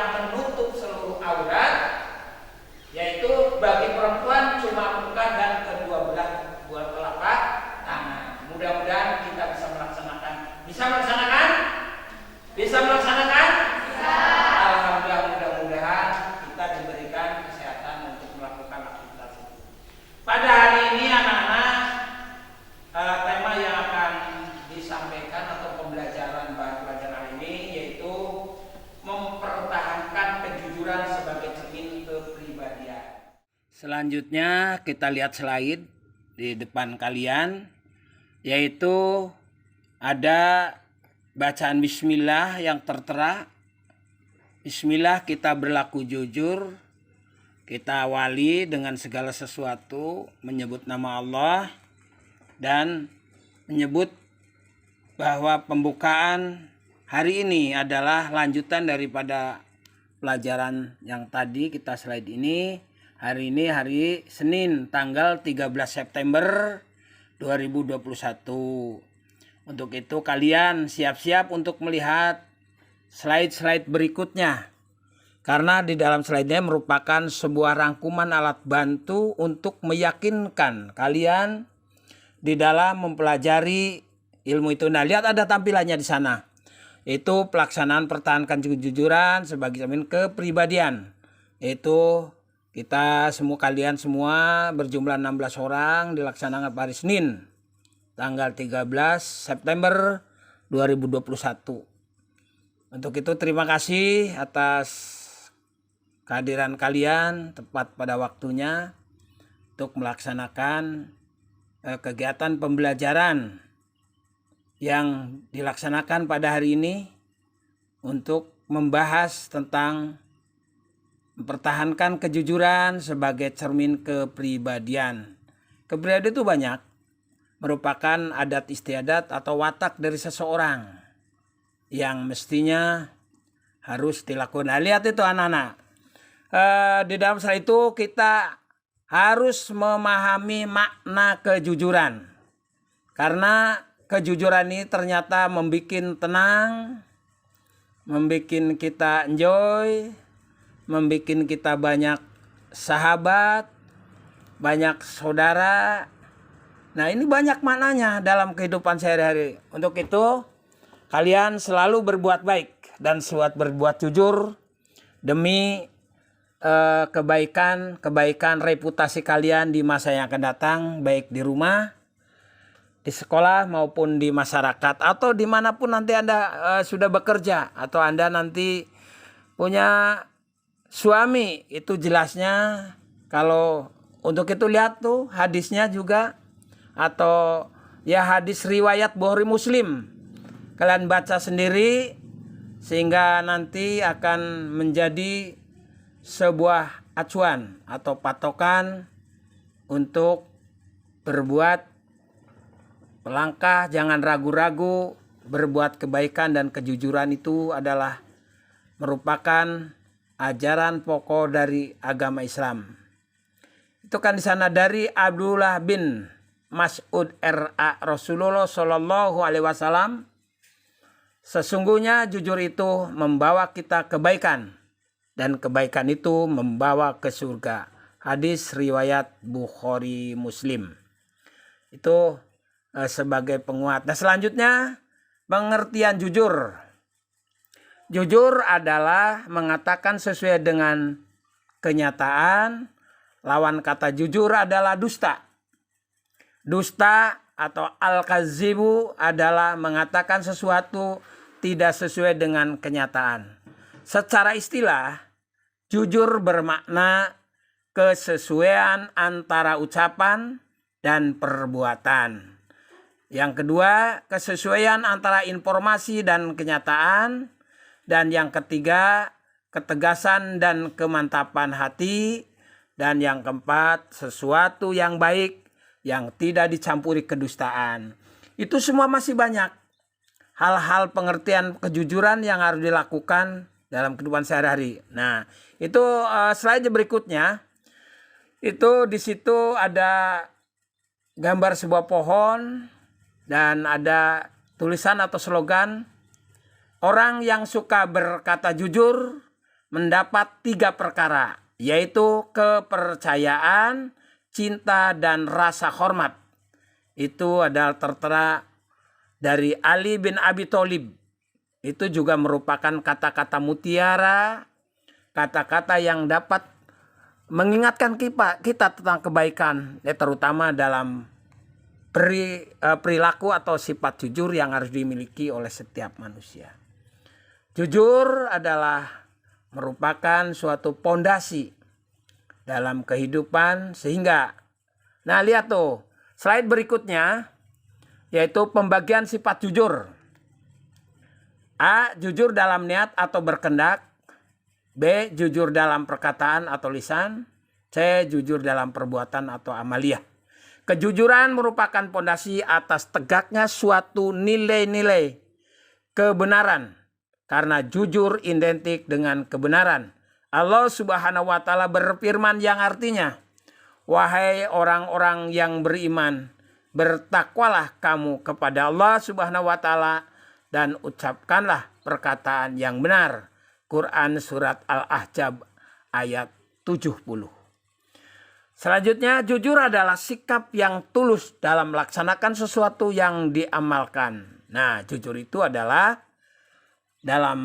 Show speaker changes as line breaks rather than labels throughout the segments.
yang menutup seluruh aurat, yaitu bagi perempuan cuma muka dan kedua belah buah telapak tangan. Mudah-mudahan kita bisa melaksanakan. Bisa melaksanakan? Bisa melaksanakan? Bisa. Alhamdulillah, mudah-mudahan kita diberikan kesehatan untuk melakukan aktivitas itu. Pada hari ini anak-anak, tema yang akan disampaikan atau pembelajaran bahan pelajaran hari ini yaitu mempertahankan kejujuran sebagai cermin kepribadian. Selanjutnya kita lihat slide di depan kalian, yaitu ada bacaan bismillah yang tertera. Bismillah, kita berlaku jujur, kita awali dengan segala sesuatu menyebut nama Allah dan menyebut bahwa pembukaan hari ini adalah lanjutan daripada pelajaran yang tadi kita slide ini. Hari ini hari Senin tanggal 13 September 2021. Untuk itu kalian siap-siap untuk melihat slide-slide berikutnya. Karena di dalam slide-nya merupakan sebuah rangkuman alat bantu untuk meyakinkan kalian di dalam mempelajari ilmu itu. Nah, lihat ada tampilannya di sana. Itu pelaksanaan pertahankan kejujuran sebagai cermin kepribadian. Itu kita kalian semua berjumlah 16 orang dilaksanakan pada hari Senin tanggal 13 September 2021. Untuk itu terima kasih atas kehadiran kalian tepat pada waktunya untuk melaksanakan kegiatan pembelajaran yang dilaksanakan pada hari ini untuk membahas tentang mempertahankan kejujuran sebagai cermin kepribadian. Kepribadian itu banyak, merupakan adat istiadat atau watak dari seseorang yang mestinya harus dilakukan. Nah, lihat itu anak-anak. Di dalam hal itu kita harus memahami makna kejujuran. Karena kejujuran ini ternyata membuat tenang, membuat kita enjoy, membuat kita banyak sahabat, banyak saudara. Nah, ini banyak maknanya dalam kehidupan sehari-hari. Untuk itu kalian selalu berbuat baik dan selalu berbuat jujur demi kebaikan reputasi kalian di masa yang akan datang, baik di rumah, di sekolah maupun di masyarakat atau dimanapun nanti Anda sudah bekerja atau Anda nanti punya suami. Itu jelasnya kalau untuk itu lihat tuh hadisnya juga atau ya hadis riwayat Bukhari Muslim. Kalian baca sendiri sehingga nanti akan menjadi sebuah acuan atau patokan untuk berbuat melangkah. Jangan ragu-ragu, berbuat kebaikan dan kejujuran itu adalah merupakan ajaran pokok dari agama Islam. Itu kan di sana dari Abdullah bin Mas'ud R.A. Rasulullah Shallallahu Alaihi Wasallam, sesungguhnya jujur itu membawa kita kebaikan dan kebaikan itu membawa ke surga. Hadis riwayat Bukhari Muslim. Itu sebagai penguat. Nah, selanjutnya pengertian jujur. Jujur adalah mengatakan sesuai dengan kenyataan. Lawan kata jujur adalah dusta. Dusta atau al-kazibu adalah mengatakan sesuatu tidak sesuai dengan kenyataan. Secara istilah, jujur bermakna kesesuaian antara ucapan dan perbuatan. Yang kedua, kesesuaian antara informasi dan kenyataan. Dan yang ketiga, ketegasan dan kemantapan hati. Dan yang keempat, sesuatu yang baik yang tidak dicampuri kedustaan. Itu semua masih banyak hal-hal pengertian kejujuran yang harus dilakukan dalam kehidupan sehari-hari. Nah, itu slide berikutnya. Itu di situ ada gambar sebuah pohon dan ada tulisan atau slogan, orang yang suka berkata jujur
mendapat 3 perkara, yaitu kepercayaan, cinta, dan rasa hormat. Itu adalah tertera dari Ali bin Abi Thalib. Itu juga merupakan kata-kata mutiara, kata-kata yang dapat mengingatkan kita tentang kebaikan, terutama dalam perilaku atau sifat jujur yang harus dimiliki oleh setiap manusia. Jujur adalah merupakan suatu pondasi dalam kehidupan, sehingga, nah lihat tuh slide berikutnya, yaitu pembagian sifat jujur. A. Jujur dalam niat atau berkendak. B. Jujur dalam perkataan atau lisan. C. Jujur dalam perbuatan atau amaliyah. Kejujuran merupakan pondasi atas tegaknya suatu nilai-nilai kebenaran. Karena jujur identik dengan kebenaran. Allah Subhanahu wa Ta'ala berfirman yang artinya, wahai orang-orang yang beriman, bertakwalah kamu kepada Allah Subhanahu wa Ta'ala dan ucapkanlah perkataan yang benar. Quran surat Al-Ahzab ayat 70. Selanjutnya, jujur adalah sikap yang tulus dalam melaksanakan sesuatu yang diamalkan. Nah, jujur itu adalah dalam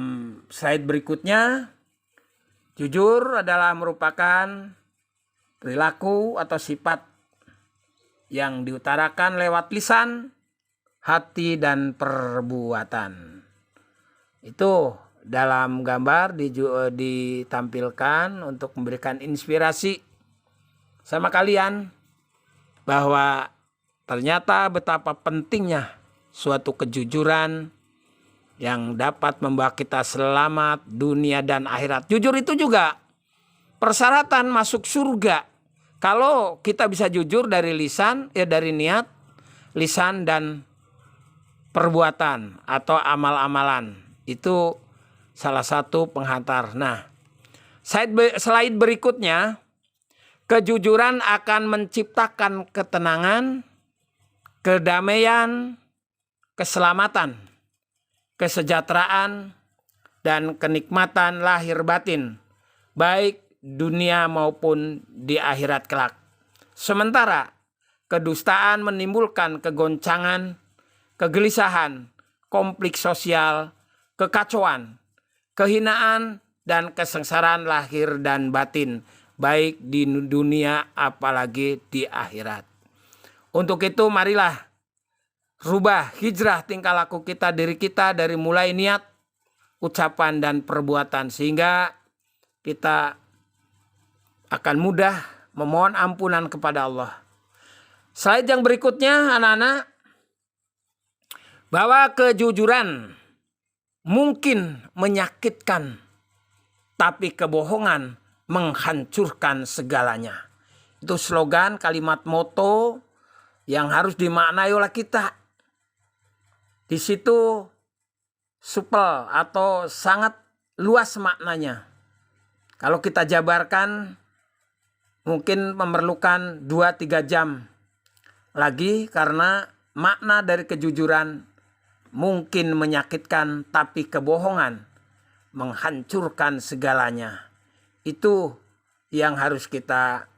slide berikutnya, jujur adalah merupakan perilaku atau sifat yang diutarakan lewat lisan, hati, dan perbuatan. Itu dalam gambar ditampilkan untuk memberikan inspirasi sama kalian bahwa ternyata betapa pentingnya suatu kejujuran yang dapat membawa kita selamat dunia dan akhirat. Jujur itu juga persyaratan masuk surga. Kalau kita bisa jujur dari lisan, dari niat, lisan, dan perbuatan atau amal-amalan. Itu salah satu penghantar. Nah, slide berikutnya, kejujuran akan menciptakan ketenangan, kedamaian, keselamatan, kesejahteraan, dan kenikmatan lahir batin, baik dunia maupun di akhirat kelak. Sementara kedustaan menimbulkan kegoncangan, kegelisahan, konflik sosial, kekacauan, kehinaan, dan kesengsaraan lahir dan batin, baik di dunia apalagi di akhirat. Untuk itu marilah rubah hijrah tingkah laku kita, diri kita, dari mulai niat, ucapan, dan perbuatan, sehingga kita akan mudah memohon ampunan kepada Allah. Slide yang berikutnya, anak-anak, bahwa kejujuran mungkin menyakitkan, tapi kebohongan menghancurkan segalanya. Itu slogan, kalimat moto yang harus dimaknai oleh kita. Di situ supel atau sangat luas maknanya. Kalau kita jabarkan mungkin memerlukan 2-3 jam lagi, karena makna dari kejujuran mungkin menyakitkan, tapi kebohongan menghancurkan segalanya. Itu yang harus kita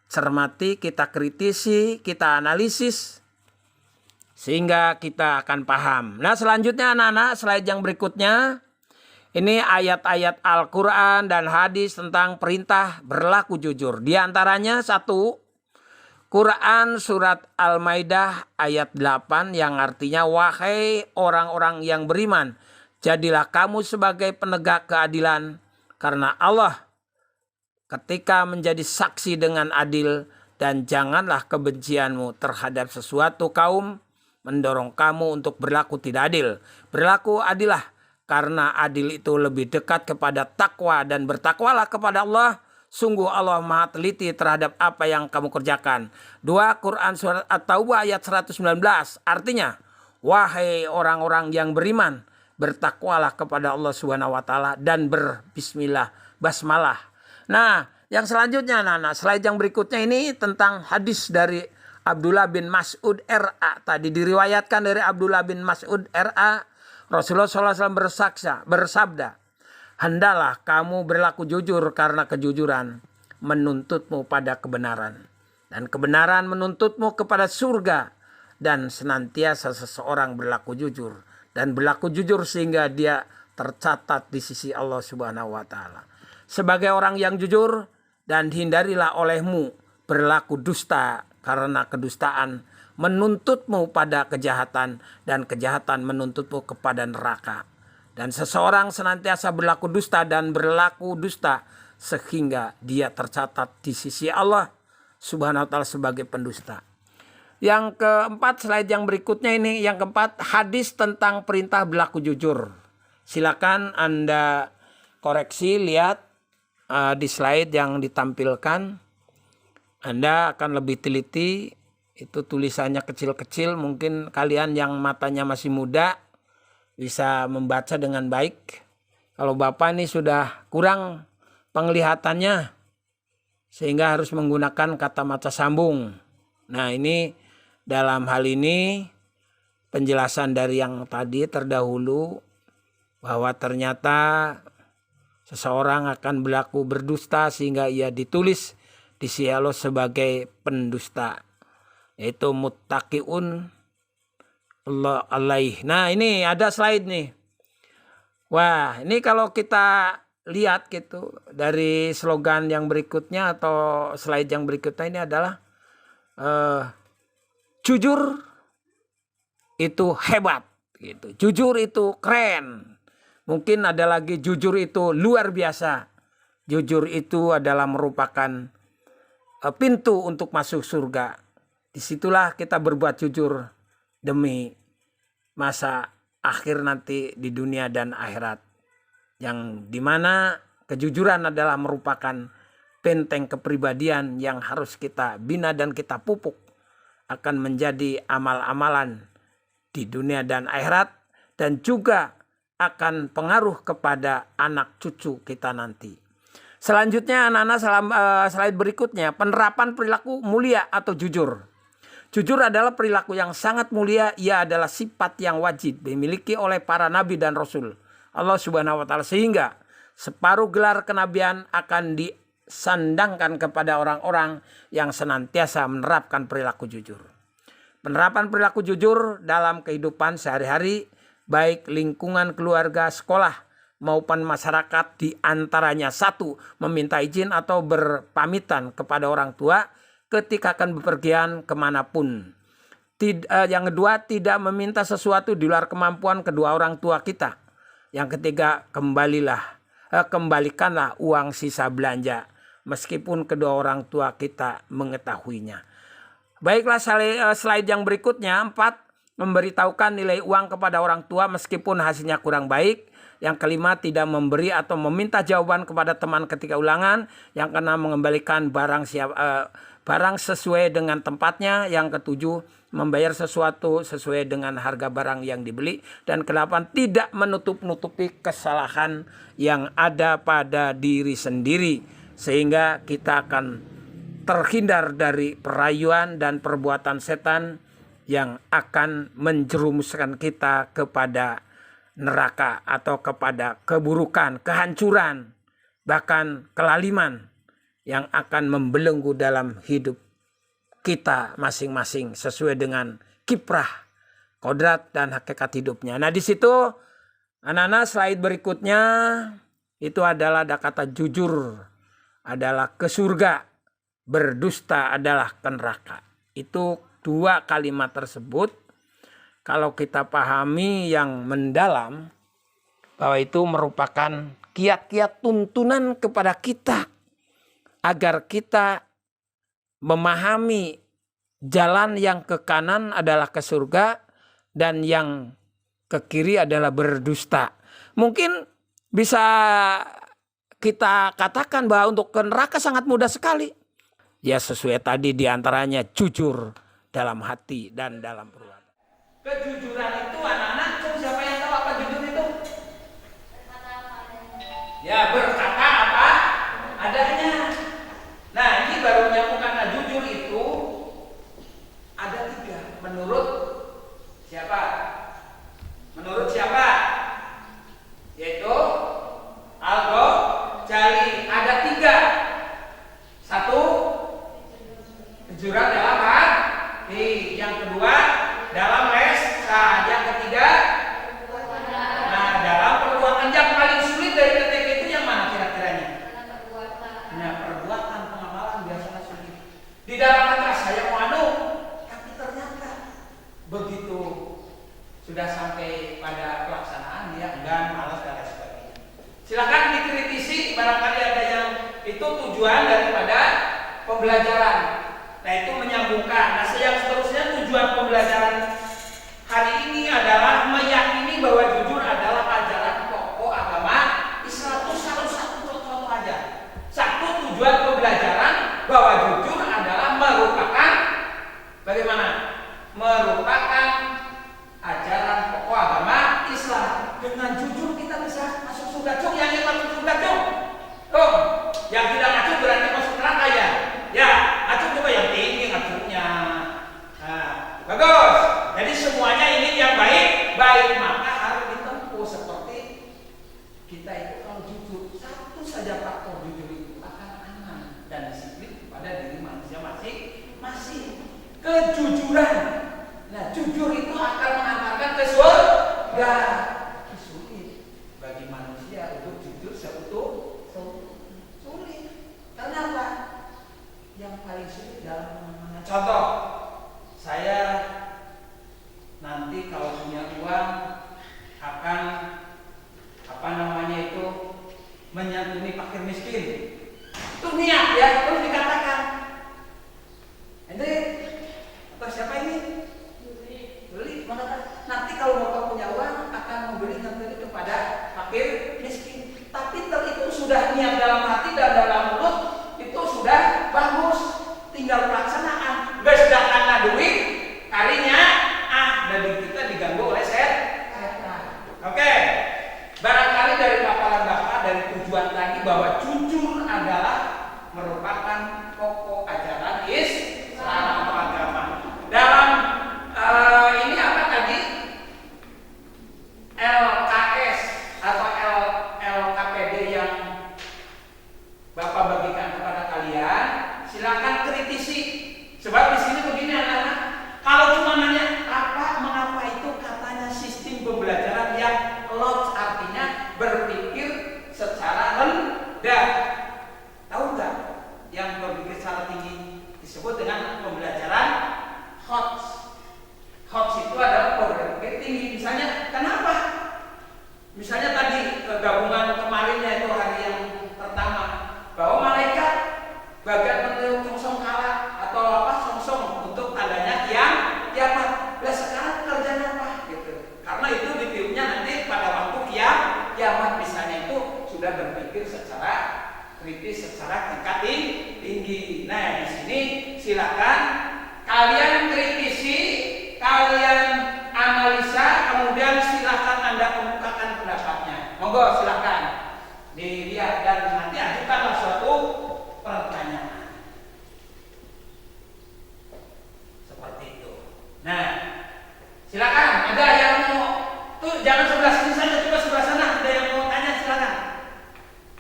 cermati, kita kritisi, kita analisis, sehingga kita akan paham. Nah, selanjutnya anak-anak, slide yang berikutnya, ini ayat-ayat Al-Quran dan hadis tentang perintah berlaku jujur. Di antaranya 1, Quran surat Al-Maidah ayat 8 yang artinya, wahai orang-orang yang beriman, jadilah kamu sebagai penegak keadilan, karena Allah ketika menjadi saksi dengan adil, dan janganlah kebencianmu terhadap sesuatu kaum mendorong kamu untuk berlaku tidak adil. Berlaku adillah, karena adil itu lebih dekat kepada takwa, dan bertakwalah kepada Allah. Sungguh Allah maha teliti terhadap apa yang kamu kerjakan. 2 Quran surat At-Taubah ayat 119 artinya, wahai orang-orang yang beriman, bertakwalah kepada Allah Subhanahu wa Ta'ala dan berbismillah, basmalah. Nah, yang selanjutnya anak-anak, slide yang berikutnya ini tentang hadis dari Abdullah bin Mas'ud RA. Tadi diriwayatkan dari Abdullah bin Mas'ud RA, Rasulullah SAW bersabda, Hendalah kamu berlaku jujur karena kejujuran menuntutmu pada kebenaran. Dan kebenaran menuntutmu kepada surga. Dan senantiasa seseorang berlaku jujur. Dan berlaku jujur sehingga dia tercatat di sisi Allah Subhanahu wa Ta'ala. Sebagai orang yang jujur, dan hindarilah olehmu berlaku dusta, karena kedustaan menuntutmu pada kejahatan, dan kejahatan menuntutmu kepada neraka. Dan seseorang senantiasa berlaku dusta dan berlaku dusta sehingga dia tercatat di sisi Allah Subhanahu wa Ta'ala sebagai pendusta. Yang keempat, slide yang berikutnya ini, yang keempat, hadis tentang perintah berlaku jujur. Silakan Anda koreksi, lihat di slide yang ditampilkan. Anda akan lebih teliti, itu tulisannya kecil-kecil, mungkin kalian yang matanya masih muda bisa membaca dengan baik. Kalau Bapak ini sudah kurang penglihatannya sehingga harus menggunakan kata mata sambung. Nah, ini dalam hal ini penjelasan dari yang tadi terdahulu bahwa ternyata seseorang akan berlaku berdusta sehingga ia ditulis di sisi Allah sebagai pendusta, yaitu muttaqiun Allah alaih. Nah, ini ada slide nih. Wah, ini kalau kita lihat gitu dari slogan yang berikutnya atau slide yang berikutnya, ini adalah jujur itu hebat gitu. Jujur itu keren. Mungkin ada lagi jujur itu luar biasa. Jujur itu adalah merupakan pintu untuk masuk surga. Disitulah kita berbuat jujur demi masa akhir nanti di dunia dan akhirat, yang dimana kejujuran adalah merupakan benteng kepribadian yang harus kita bina dan kita pupuk akan menjadi amal-amalan di dunia dan akhirat, dan juga akan pengaruh kepada anak cucu kita nanti. Selanjutnya anak-anak, slide berikutnya, penerapan perilaku mulia atau jujur. Jujur adalah perilaku yang sangat mulia. Ia adalah sifat yang wajib dimiliki oleh para nabi dan rasul Allah Subhanahu wa Ta'ala, sehingga separuh gelar kenabian akan disandangkan kepada orang-orang yang senantiasa menerapkan perilaku jujur. Penerapan perilaku jujur dalam kehidupan sehari-hari, baik lingkungan keluarga, sekolah maupun masyarakat, diantaranya satu, meminta izin atau berpamitan kepada orang tua ketika akan bepergian kemanapun. Yang kedua, tidak meminta sesuatu di luar kemampuan kedua orang tua kita. Yang ketiga, kembalikanlah uang sisa belanja meskipun kedua orang tua kita mengetahuinya. Baiklah, slide yang berikutnya, 4, memberitahukan nilai uang kepada orang tua meskipun hasilnya kurang baik. Yang kelima, tidak memberi atau meminta jawaban kepada teman ketika ulangan. Yang keenam, mengembalikan barang sesuai dengan tempatnya. Yang ketujuh, membayar sesuatu sesuai dengan harga barang yang dibeli. Dan kedelapan, tidak menutup-nutupi kesalahan yang ada pada diri sendiri, sehingga kita akan terhindar dari perayuan dan perbuatan setan yang akan menjerumuskan kita kepada neraka atau kepada keburukan, kehancuran, bahkan kelaliman yang akan membelenggu dalam hidup kita masing-masing sesuai dengan kiprah, kodrat, dan hakikat hidupnya. Nah, di situ anak-anak, slide berikutnya itu adalah ada kata jujur adalah ke surga, berdusta adalah ke neraka. Itu dua kalimat tersebut kalau kita pahami yang mendalam, bahwa itu merupakan kiat-kiat tuntunan kepada kita agar kita memahami jalan yang ke kanan adalah ke surga dan yang ke kiri adalah berdusta. Mungkin bisa kita katakan bahwa untuk ke neraka sangat mudah sekali. Ya, sesuai tadi diantaranya jujur dalam hati dan dalam perbuatan.
Kejujuran itu anak-anak, siapa yang tahu apa jujur itu? Ya, berkata apa adanya. Nah, ini baru menyambungkan jujur itu ada 3. Menurut siapa? Menurut siapa? Yaitu ada 3. 1, kejujuran dalam hati. Yang kedua, dalam les. Nah, yang ketiga, nah, dalam perbuatan. Yang paling sulit dari ketiga itu yang mana kira-kiranya? Nah, perbuatan, pengamalan biasanya sulit. Di dalam hati saya mau tapi ternyata begitu sudah sampai pada pelaksanaan dia enggan, malas dan lain sebagainya. Silakan dikritisi barangkali ada yang itu tujuan daripada pembelajaran. Nah, itu menyambungkan. Nah, yang seterusnya tujuan pembelajaran hari ini adalah meyakini bahwa jujur adalah ajaran pokok agama Islam. Itu satu contoh aja. Satu tujuan pembelajaran bahwa jujur adalah merupakan bagaimana? Merupakan ajaran pokok agama Islam. Dengan jujur kita bisa masuk surga. Cuk, yang ingin masuk surga, cuk. Tuh, yang tidak ngacu berarti masuk neraka ya. Ya, ngacu coba yang tinggi ngacunya. Nah, bagus. Jadi semuanya ini yang baik, maka harus ditempuh seperti kita itu kalau jujur. Satu saja faktor jujur itu akan aman dan disiplin kepada diri manusia masing-masing. Kejujuran. Nah, jujur itu akan mengantarkan ke surga. Sulit bagi manusia untuk jujur sulit. Kenapa? Yang paling sulit dalam mana? Contoh, saya nanti kalau punya uang akan menyantuni fakir miskin. Itu niat ya, terus dikatakan. Ente atau siapa ini? Beli, maka nanti kalau bapak punya uang akan memberi nyantuni kepada fakir miskin. Tapi itu sudah niat dalam hati dan dalam mulut itu sudah bagus, tinggal pelaksanaan. Gak sedangkan duit kalinya dan kita diganggu oleh setan. Oke. Barangkali dari paparan Bapak dari tujuan tadi bahwa jujur adalah merupakan pokok ajaran Islam atau agama. Dalam ini apa tadi? LKS atau LKPD yang Bapak bagikan kepada kalian, silakan kritisi. Sebab di sini begini anak-anak, kalau cuma nanya mengapa itu katanya sistem pembelajaran yang low, artinya berpikir secara rendah. Tahu nggak? Yang berpikir secara tinggi disebut dengan pembelajaran hot. Hot itu adalah berpikir tinggi. Misalnya, kenapa? Misalnya tadi gabungan kemarinnya itu hari yang pertama bahwa malaikat bagian meniup songsong kalah atau songsong untuk tandanya kiamat. Nah, sekarang kerjanya apa? Gitu. Karena itu ditiupnya nanti pada waktu kiamat misalnya itu sudah berpikir secara kritis, secara tingkat tinggi. Nah, di sini silakan kalian kritisi, kalian analisa, kemudian silakan Anda kemukakan pendapatnya. Monggo silakan dilihat dan nanti ajukanlah suatu pertanyaan. Seperti itu. Nah, silakan. Ada yang mau tuh jangan sebelah sini saja, coba sebelah sana. Ada yang mau tanya silakan.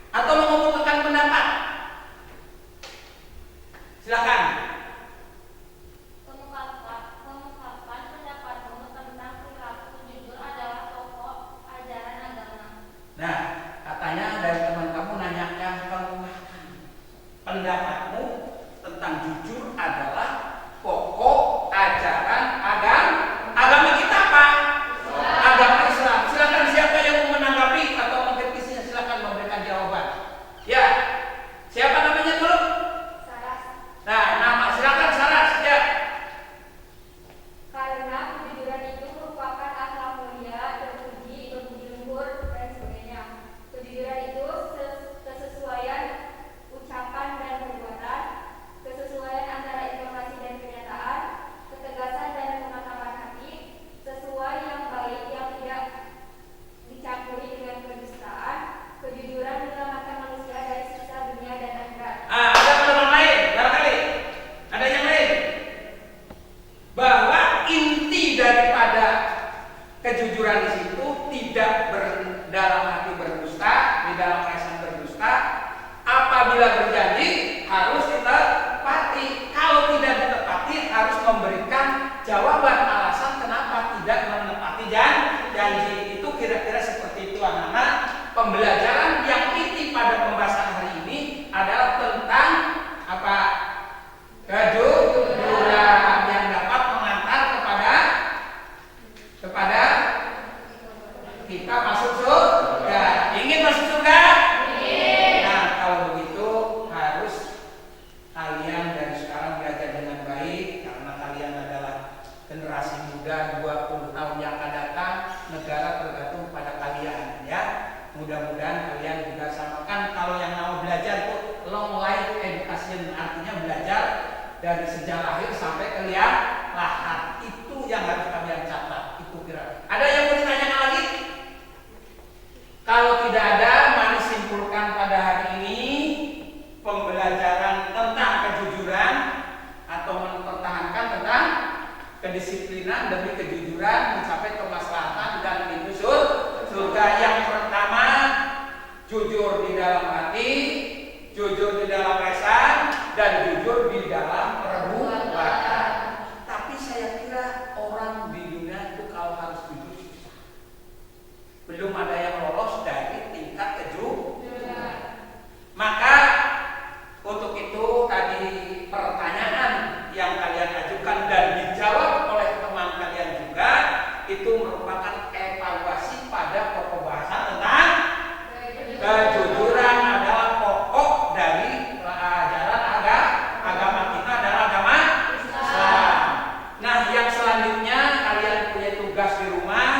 Atau mau mengemukakan pendapat. Silakan.
Mengungkapkan pendapatmu tentang perilaku jujur adalah pokok ajaran agama.
Nah, katanya dari teman kamu nanyakan pendapatmu tentang jujur adalah pokok ajaran agama kita apa? Agama Islam. Silakan siapa yang mau menanggapi atau mengkritisinya, silakan memberikan jawaban. Ya, siapa namanya dulu?
Saras.
Nah, nama silakan Saras. Ya.
Karena kejujuran itu merupakan akhlak mulia, terpuji, berbudi luhur, dan sebagainya. Kejujuran itu kesesuaian ucapan dan perbuatan, kesesuaian antara
adalah tentang apa? Kejujuran yang dapat mengantar kepada kita masuk surga. Ingin masuk surga? Nah, kalau begitu harus kalian dari sekarang belajar dengan baik, karena kalian adalah generasi muda 20 tahun yang akan datang. Negara tergantung pada kalian, ya. Mudah-mudahan kalian juga sama. Kan kalau yang mau belajar itu long life education, artinya belajar dari sejak lahir sampai ke liang lahat. Itu yang harus kalian catat. Itu kira. Ada yang mau ditanyakan lagi? Kalau tidak ada, mari simpulkan pada hari ini pembelajaran tentang kejujuran atau mempertahankan tentang kedisiplinan demi kejujuran mencapai kemaslahatan dan pintu surga. Yang pertama, jujur di dalam hati, jujur di dalam lisan, dan jujur di dalam perbuatan. Tapi saya kira orang di dunia itu kalau harus jujur susah. Belum ada yang lolos dari tingkat kejujuran. Maka untuk itu tadi pertanyaan yang kalian ajukan dan dijawab oleh teman kalian juga itu merupakan evaluasi pada pokok bahasan tentang kejujuran adalah pokok dari ajaran agama kita adalah agama Islam. Nah, yang selanjutnya kalian punya tugas di rumah,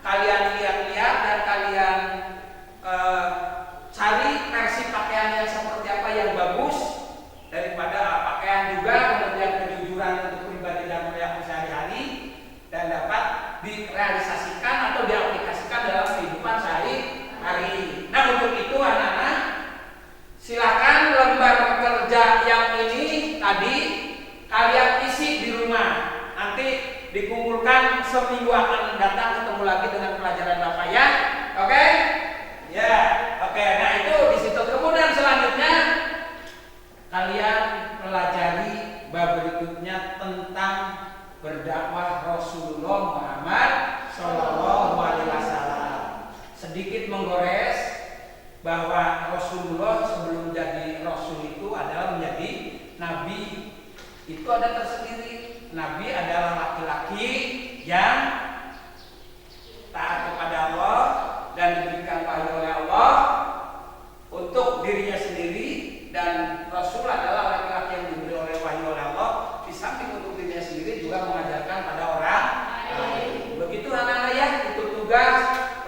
kalian lihat-lihat dan kalian cari versi pakaian yang seperti apa yang bagus daripada pakaian juga, kemudian kejujuran untuk pribadi dan perilaku sehari-hari dan dapat direalisasikan atau diaplikasikan dalam kehidupan sehari-hari. Nah, untuk itu anak-anak silakan lembar kerja yang ini tadi kalian isi di rumah. Nanti dikumpulkan seminggu akan datang ketemu lagi dengan pelajaran Bapak, ya. Oke? Ya, oke. Nah, itu di situ. Kemudian selanjutnya kalian pelajari bab berikutnya tentang berdakwah Rasulullah Muhammad Shallallahu Alaihi Wasallam. Sedikit menggores bahwa Rasulullah sebelum jadi Rasul itu adalah menjadi Nabi. Itu ada tersendiri. Nabi adalah laki-laki yang taat kepada Allah dan diberikan wahyu oleh Allah untuk dirinya sendiri, dan Rasul adalah laki-laki yang diberi oleh wahyu oleh Allah di samping untuk dirinya sendiri juga mengajarkan pada orang lain. Begitu anak-anak ya, itu tugas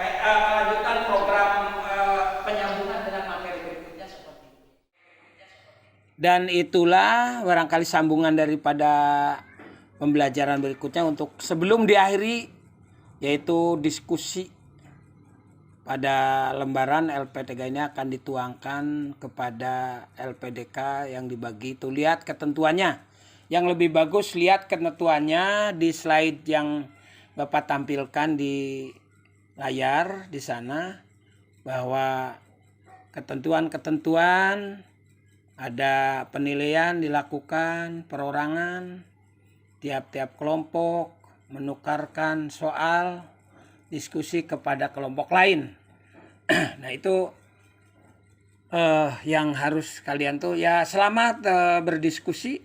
melanjutkan program penyambungan dengan materi berikutnya seperti itu. Dan itulah barangkali sambungan daripada pembelajaran berikutnya untuk sebelum diakhiri, yaitu diskusi pada lembaran LP3 ini akan dituangkan kepada LPDK yang dibagi. Itu lihat ketentuannya. Yang lebih bagus lihat ketentuannya di slide yang Bapak tampilkan di layar di sana, bahwa ketentuan-ketentuan ada penilaian dilakukan perorangan, tiap-tiap kelompok menukarkan soal diskusi kepada kelompok lain. Nah, itu yang harus kalian tuh ya selamat berdiskusi,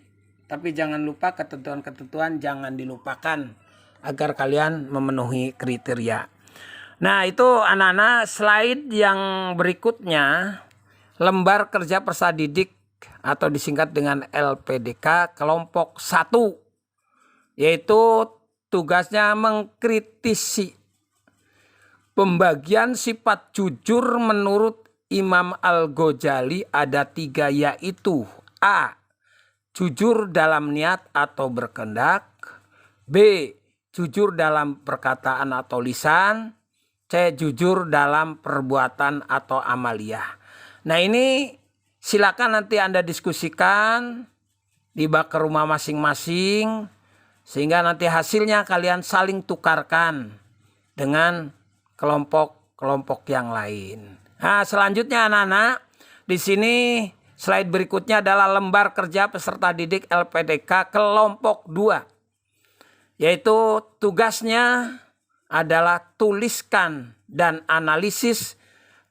tapi jangan lupa ketentuan-ketentuan jangan dilupakan agar kalian memenuhi kriteria. Nah, itu anak-anak, slide yang berikutnya lembar kerja peserta didik atau disingkat dengan LPDK kelompok 1, yaitu tugasnya mengkritisi pembagian sifat jujur menurut Imam Al-Ghazali ada 3, yaitu A. Jujur dalam niat atau berkehendak, B. Jujur dalam perkataan atau lisan, C. Jujur dalam perbuatan atau amaliyah. Nah, ini silakan nanti Anda diskusikan di bak ke rumah masing-masing, sehingga nanti hasilnya kalian saling tukarkan dengan kelompok-kelompok yang lain. Nah, selanjutnya anak-anak, di sini slide berikutnya adalah lembar kerja peserta didik LPDK kelompok 2. Yaitu tugasnya adalah tuliskan dan analisis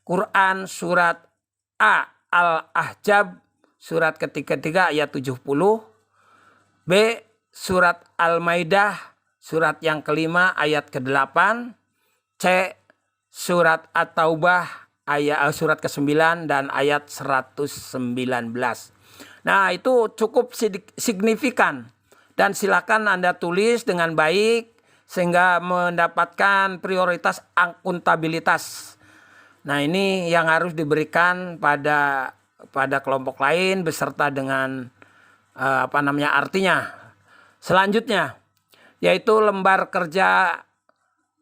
Quran surat A
Al-Ahzab surat ketiga ayat 70. B. Surat Al-Maidah surat yang kelima ayat ke-8. C. Surat At-Taubah surat ke-9 dan ayat 119. Nah, itu cukup signifikan. Dan silakan Anda tulis dengan baik sehingga mendapatkan prioritas akuntabilitas. Nah, ini yang harus diberikan pada kelompok lain beserta dengan artinya. Selanjutnya yaitu lembar kerja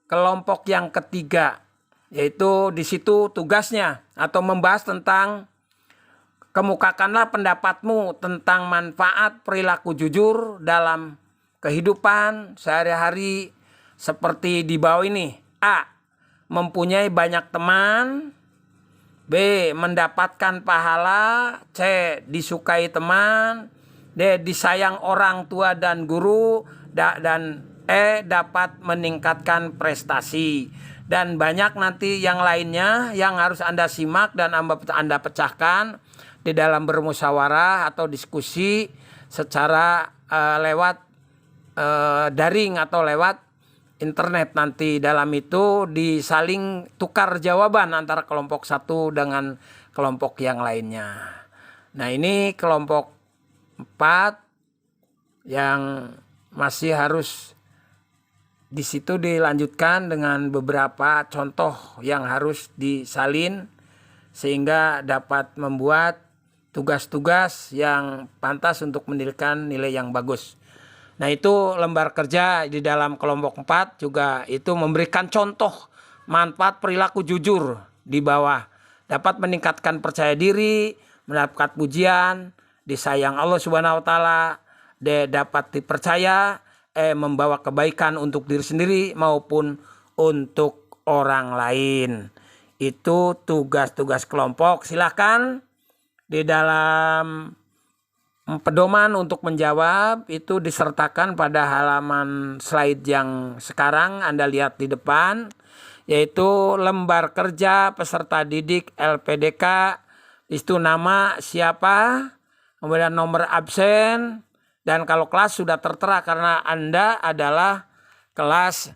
kelompok yang ketiga, yaitu di situ tugasnya atau membahas tentang kemukakanlah pendapatmu tentang manfaat perilaku jujur dalam kehidupan sehari-hari seperti di bawah ini. A. Mempunyai banyak teman. B. Mendapatkan pahala. C. Disukai teman. D. Disayang orang tua dan guru. Dan E. Dapat meningkatkan prestasi. Dan banyak nanti yang lainnya yang harus Anda simak dan Anda pecahkan di dalam bermusyawarah atau diskusi secara lewat daring atau lewat internet. Nanti dalam itu disaling tukar jawaban antara kelompok satu dengan kelompok yang lainnya. Nah, ini kelompok 4 yang masih harus di situ dilanjutkan dengan beberapa contoh yang harus disalin sehingga dapat membuat tugas-tugas yang pantas untuk mendapatkan nilai yang bagus. Nah, itu lembar kerja di dalam kelompok 4 juga itu memberikan contoh manfaat perilaku jujur di bawah. Dapat meningkatkan percaya diri, mendapat pujian, disayang Allah Subhanahu wa taala, dapat dipercaya, membawa kebaikan untuk diri sendiri maupun untuk orang lain. Itu tugas-tugas kelompok. Silakan di dalam pedoman untuk menjawab itu disertakan pada halaman slide yang sekarang Anda lihat di depan, yaitu lembar kerja peserta didik LPDK. Itu nama siapa, kemudian nomor absen, dan kalau kelas sudah tertera karena Anda adalah kelas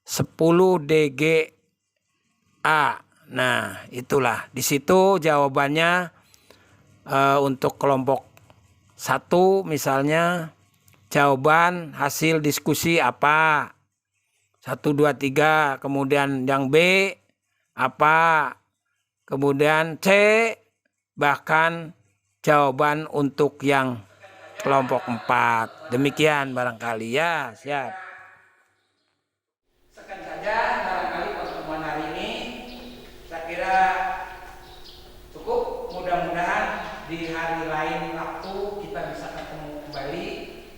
10 DGA. Nah, itulah di situ jawabannya. Untuk kelompok 1 misalnya jawaban hasil diskusi apa 1, 2, 3, kemudian yang B apa, kemudian C bahkan jawaban untuk yang kelompok 4. Demikian barangkali ya. Siap.
Sekian saja barangkali pertemuan hari ini. Saya kira cukup. Mudah-mudahan di hari lain waktu kita bisa ketemu kembali.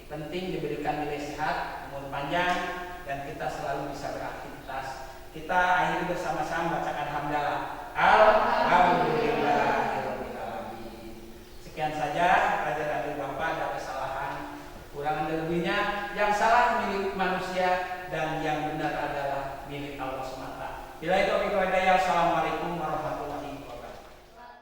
Penting diberikan nilai sehat, umur panjang, dan kita selalu bisa beraktivitas. Kita akhiri bersama-sama bacakan hamdalah. Alhamdulillahirabbil alamin. Sekian saja. Adik-adik Bapak, ada kesalahan, kurang lebihnya. Yang salah milik manusia dan yang benar adalah milik Allah semata. Bila itu, Assalamualaikum.